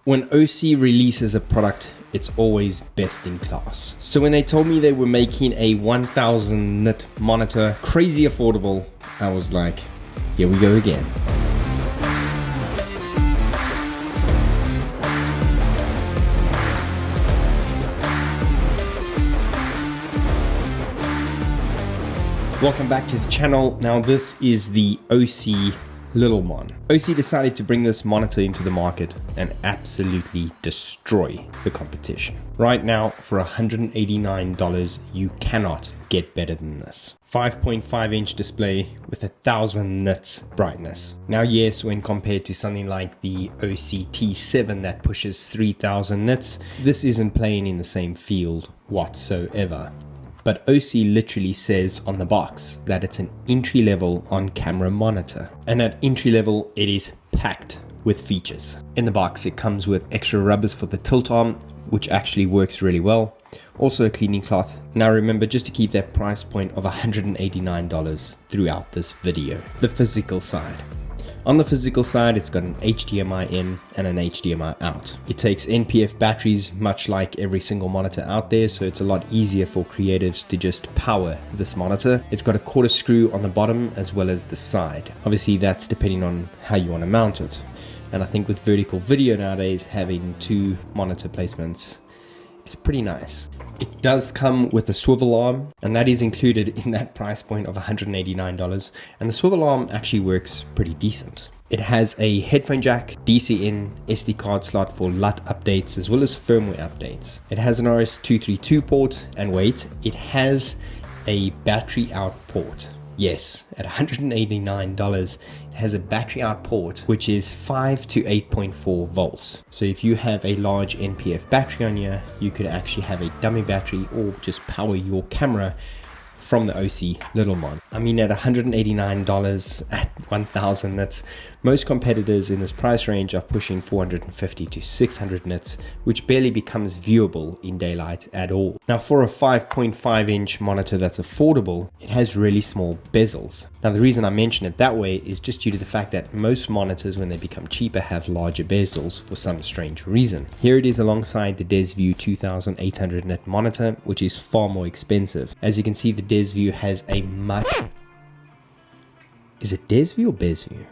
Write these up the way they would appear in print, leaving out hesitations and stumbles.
When Osee releases a product, it's always best in class. So when they told me they were making a 1000 nit monitor, crazy affordable, I was like, here we go again. Welcome back to the channel. Now this is the Osee Lilmon. Osee decided to bring this monitor into the market and absolutely destroy the competition. Right now, for $189, you cannot get better than this. 5.5-inch display with 1000 nits brightness. Now yes, when compared to something like the Osee T7 that pushes 3000 nits, this isn't playing in the same field whatsoever. But Osee literally says on the box that it's an entry-level on-camera monitor. And at entry-level, it is packed with features. In the box, it comes with extra rubbers for the tilt arm, which actually works really well. Also a cleaning cloth. Now remember, just to keep that price point of $189 throughout this video. The physical side. On the physical side, it's got an HDMI in and an HDMI out. It takes NPF batteries, much like every single monitor out there, so it's a lot easier for creatives to just power this monitor. It's got a quarter screw on the bottom as well as the side. Obviously, that's depending on how you want to mount it. And I think with vertical video nowadays, having two monitor placements is pretty nice. It does come with a swivel arm, and that is included in that price point of $189, and the swivel arm actually works pretty decent. It has a headphone jack, DC in, SD card slot for LUT updates as well as firmware updates. It has an RS-232 port, and wait, it has a battery out port. Yes, at $189, it has a battery out port, which is 5 to 8.4 volts. So if you have a large NPF battery on here, you could actually have a dummy battery or just power your camera from the Osee Lilmon. I mean, at $189 at 1000 nits, most competitors in this price range are pushing 450 to 600 nits, which barely becomes viewable in daylight at all. Now for a 5.5-inch monitor that's affordable, it has really small bezels. Now the reason I mention it that way is just due to the fact that most monitors, when they become cheaper, have larger bezels for some strange reason. Here it is alongside the DesView 2800 nit monitor, which is far more expensive. As you can see, the DesView has a much... Is it DesView or BezView?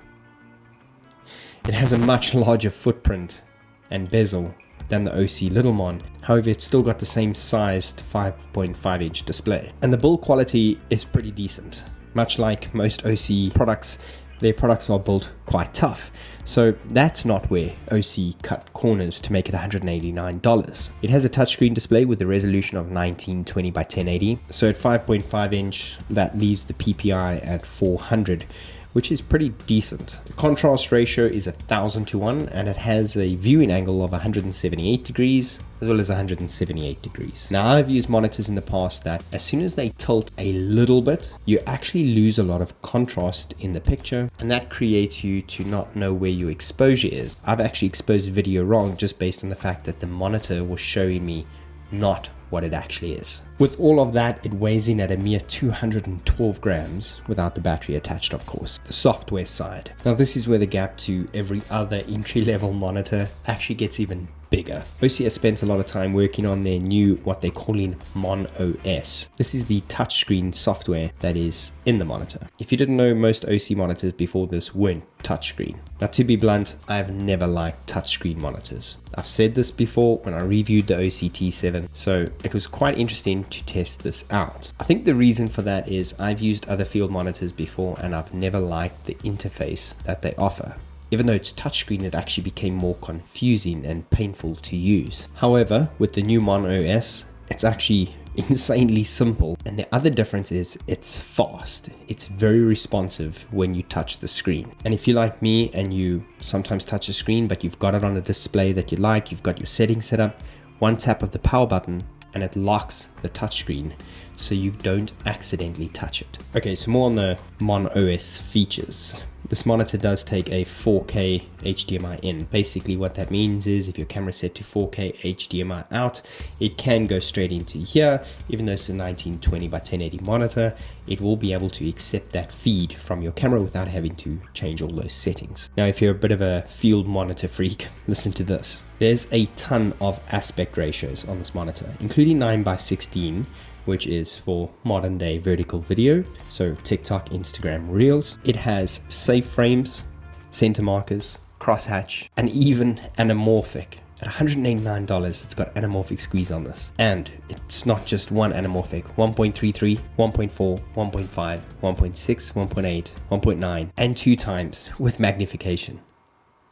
It has a much larger footprint and bezel than the Osee Lilmon. However, it's still got the same sized 5.5-inch display. And the build quality is pretty decent. Much like most Osee products, their products are built quite tough. So that's not where Osee cut corners to make it $189. It has a touchscreen display with a resolution of 1920 by 1080. So at 5.5-inch, that leaves the PPI at 400, which is pretty decent. The contrast ratio is 1000:1, and it has a viewing angle of 178 degrees as well as 178 degrees. Now, I've used monitors in the past that as soon as they tilt a little bit, you actually lose a lot of contrast in the picture, and that creates you to not know where your exposure is. I've actually exposed video wrong just based on the fact that the monitor was showing me not what it actually is. With all of that, it weighs in at a mere 212 grams without the battery attached, of course. The software side. Now this is where the gap to every other entry-level monitor actually gets even bigger. Osee has spent a lot of time working on their new, what they're calling Mon OS. This is the touchscreen software that is in the monitor. If you didn't know, most Osee monitors before this weren't touchscreen. Now to be blunt, I've never liked touchscreen monitors. I've said this before when I reviewed the Osee T7, so it was quite interesting to test this out. I think the reason for that is I've used other field monitors before and I've never liked the interface that they offer. Even though it's touchscreen, it actually became more confusing and painful to use. However, with the new Mon OS, it's actually insanely simple. And the other difference is it's fast. It's very responsive when you touch the screen. And if you're like me and you sometimes touch a screen, but you've got it on a display that you like, you've got your settings set up, one tap of the power button and it locks the touchscreen so you don't accidentally touch it. Okay, so more on the Mon OS features. This monitor does take a 4K HDMI in. Basically what that means is if your camera is set to 4K HDMI out, it can go straight into here. Even though it's a 1920 by 1080 monitor, it will be able to accept that feed from your camera without having to change all those settings. Now, if you're a bit of a field monitor freak, listen to this. There's a ton of aspect ratios on this monitor, including 9:16, which is for modern day vertical video, so TikTok, Instagram, Reels. It has safe frames, center markers, crosshatch, and even anamorphic. At $189, it's got anamorphic squeeze on this. And it's not just one anamorphic, 1.33, 1.4, 1.5, 1.6, 1.8, 1.9, and 2 times with magnification.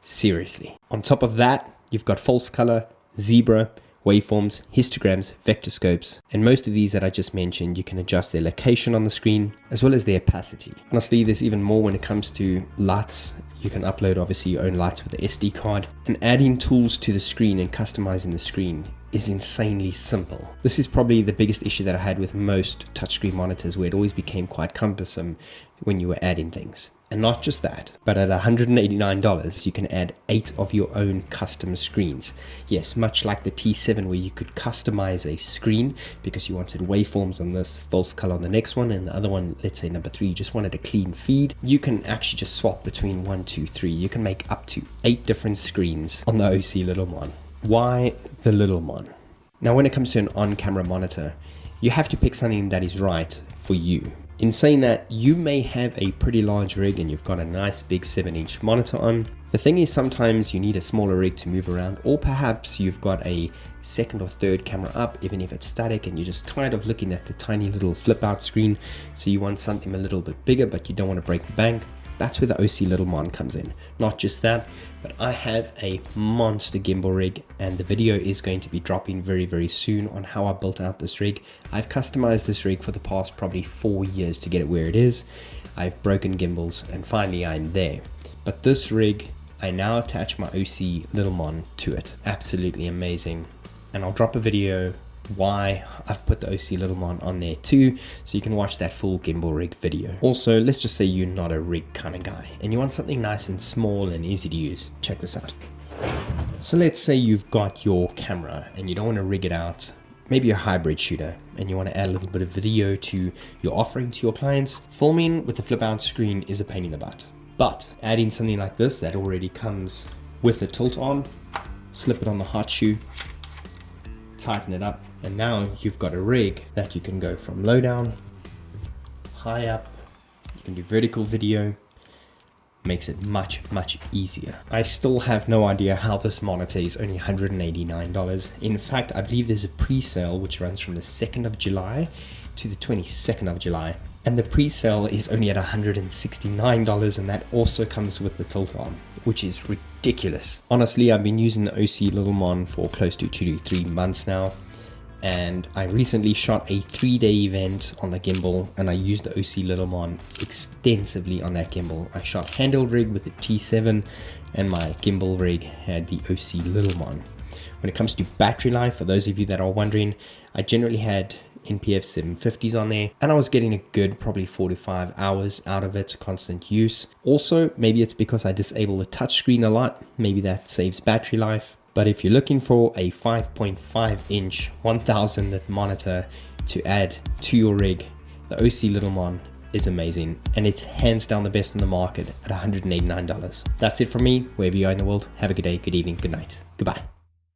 Seriously. On top of that, you've got false color, zebra, waveforms, histograms, vector scopes, and most of these that I just mentioned, you can adjust their location on the screen as well as their opacity. Honestly, there's even more when it comes to lights. You can upload obviously your own lights with the SD card, and adding tools to the screen and customizing the screen is insanely simple. This is probably the biggest issue that I had with most touchscreen monitors, where it always became quite cumbersome when you were adding things. And not just that, but at $189, you can add 8 of your own custom screens. Yes, much like the T7, where you could customize a screen because you wanted waveforms on this, false color on the next one, and the other one, let's say number 3, you just wanted a clean feed. You can actually just swap between 1, 2, 3. You can make up to 8 different screens on the Osee Lilmon. Why the Little Mon? Now, when it comes to an on-camera monitor, you have to pick something that is right for you. In saying that, you may have a pretty large rig and you've got a nice big 7-inch monitor on. The thing is, sometimes you need a smaller rig to move around, or perhaps you've got a second or third camera up, even if it's static, and you're just tired of looking at the tiny little flip out screen. So you want something a little bit bigger, but you don't want to break the bank. That's where the Osee Lilmon comes in. Not just that, but I have a monster gimbal rig, and the video is going to be dropping very, very soon on how I built out this rig. I've customized this rig for the past probably 4 years to get it where it is. I've broken gimbals, and finally I'm there. But this rig, I now attach my Osee Lilmon to it. Absolutely amazing. And I'll drop a video why I've put the Osee Lilmon on there too, so you can watch that full gimbal rig video. Also, let's just say you're not a rig kind of guy and you want something nice and small and easy to use. Check this out. So let's say you've got your camera and you don't want to rig it out, maybe you're a hybrid shooter and you want to add a little bit of video to your offering to your clients. Filming with the flip out screen is a pain in the butt, but adding something like this that already comes with a tilt on, slip it on the hot shoe, tighten it up, and now you've got a rig that you can go from low down, high up. You can do vertical video. Makes it much easier. I still have no idea how this monitor is only $189. In fact, I believe there's a pre-sale which runs from the 2nd of July to the 22nd of July. And the pre-sale is only at $169, and that also comes with the tilt arm, which is ridiculous. Honestly, I've been using the Osee Lilmon for close to 2 to 3 months now, and I recently shot a 3-day event on the gimbal, and I used the Osee Lilmon extensively on that gimbal. I shot handheld rig with the T7, and my gimbal rig had the Osee Lilmon. When it comes to battery life, for those of you that are wondering, I generally had NPF 750s on there, and I was getting a good probably 4 to 5 hours out of it, constant use. Also, maybe it's because I disable the touchscreen a lot, maybe that saves battery life. But if you're looking for a 5.5 inch 1000 nit monitor to add to your rig, the Osee Lilmon is amazing, and it's hands down the best on the market at $189. That's it from me. Wherever you are in the world, have a good day, good evening, good night, goodbye.